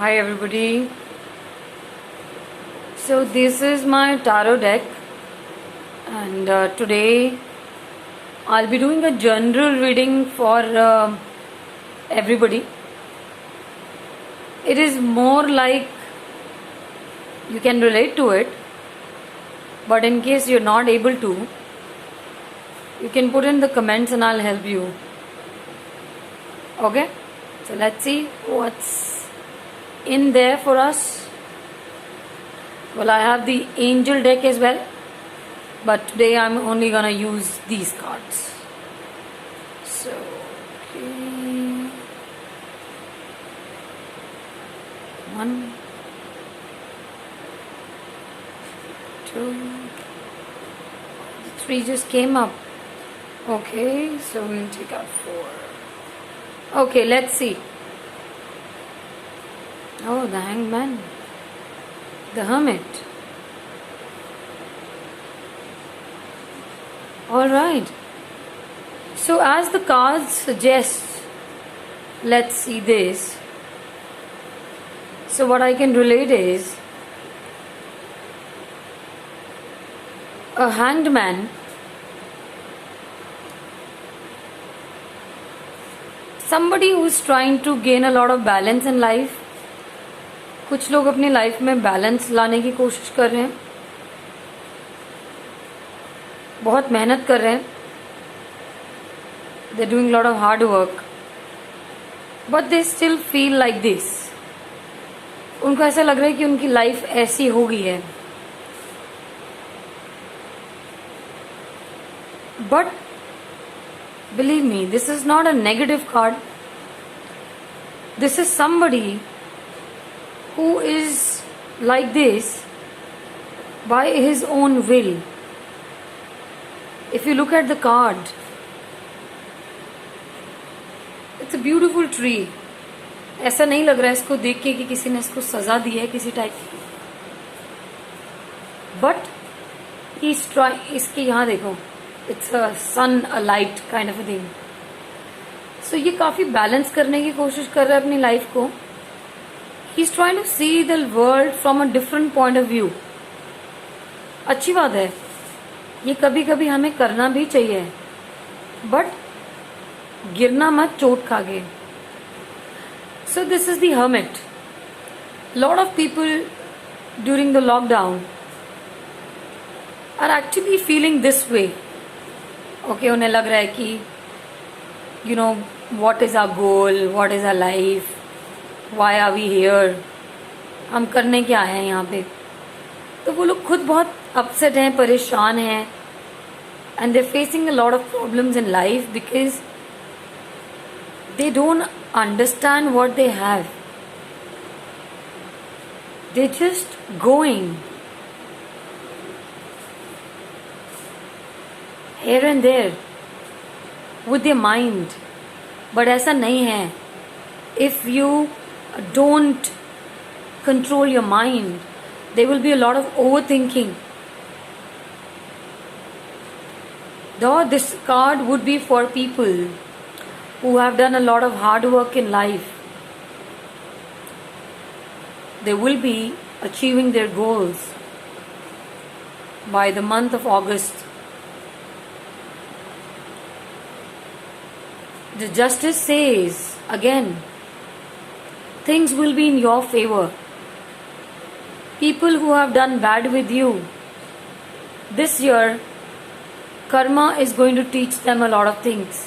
Hi everybody. So this is my tarot deck, and today I'll be doing a general reading for everybody. It is more like you can relate to it, but in case you're not able to, you can put in the comments and I'll help you. Okay, so let's see what's in there for us. Well, I have the angel deck as well, but today I'm only gonna use these cards. So, okay. 1, 2, 3 just came up. Okay, so we'll take out 4. Okay, let's see. Oh, the Hangman. The Hermit. Alright. So as the cards suggest, let's see this. So what I can relate is a hanged man. Somebody who's trying to gain a lot of balance in life. कुछ लोग अपनी life में balance लाने की कोशिश कर रहे हैं, बहुत मेहनत कर रहे हैं. They are doing lot of hard work, but they still feel like this. उनको ऐसा लग रहा है कि उनकी लाइफ ऐसी हो गई है. But believe me, this is not a negative card. This is somebody who is like this by his own will. If you look at the card, it's a beautiful tree. ऐसा नहीं लग रहा है इसको देख के कि किसी ने इसको सजा दी है किसी टाइप की. बट इसके यहाँ देखो, it's a sun, a light kind of a thing. So ये काफी बैलेंस करने की कोशिश कर रहा है अपनी लाइफ को. He's trying to see the world from a different point of view. अच्छी बात है, ये कभी कभी हमें करना भी चाहिए, बट गिरना मत चोट खा के. So this is the hermit. Lot of people during the lockdown are actually feeling this way. Okay, उन्हें लग रहा है कि what is our goal, what is our life, why are we here, हम करने क्या आए हैं यहाँ पे. तो वो लोग खुद बहुत अपसेट हैं, परेशान हैं, and they're facing a lot of problems in life because they don't understand what they have. They're just going here and there with their mind. But ऐसा नहीं है. If you don't control your mind, there will be a lot of overthinking. Though this card would be for people who have done a lot of hard work in life. They will be achieving their goals by the month of August. The Justice says again, things will be in your favor. People who have done bad with you, this year, karma is going to teach them a lot of things.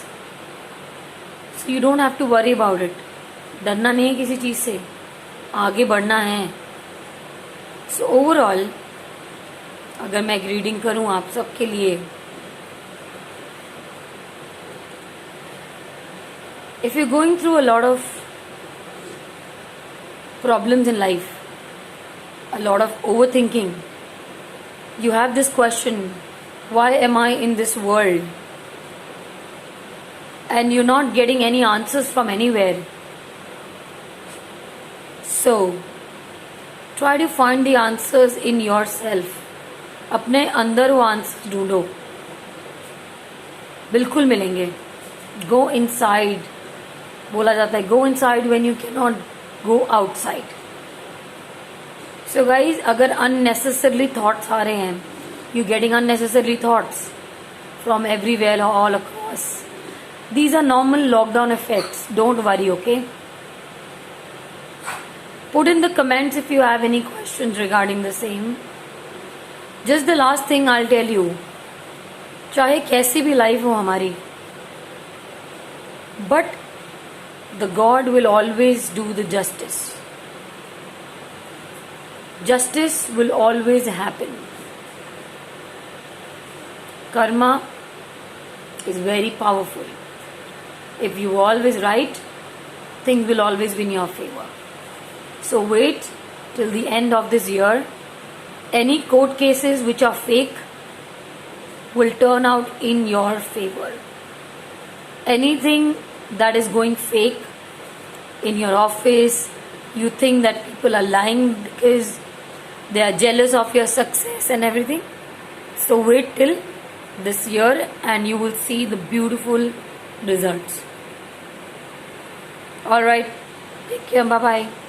So you don't have to worry about it. डरना नहीं है किसी चीज से, आगे बढ़ना है. So overall, अगर मैं एक रीडिंग करूं आप सबके लिए, if you're going through a lot of problems in life, a lot of overthinking, you have this question, why am I in this world? And you're not getting any answers from anywhere. So try to find the answers in yourself. अपने अंदर वो answer ढूंढो, बिल्कुल मिलेंगे. Go inside. बोला जाता है go inside when you cannot go outside. So guys, अगर अननेसेसरली थॉट्स आ रहे हैं, you getting unnecessarily thoughts from everywhere all across, these are normal lockdown effects, don't worry, okay? Put in the comments if you have any questions regarding the same. Just the last thing I'll tell you, चाहे कैसी भी life हो हमारी, but the God will always do the justice. Justice will always happen. Karma is very powerful. If you always right, things will always be in your favor. So wait till the end of this year. Any court cases which are fake will turn out in your favor. Anything that is going fake in your office, you think that people are lying because they are jealous of your success and everything. So wait till this year and you will see the beautiful results. All right, take care, bye bye.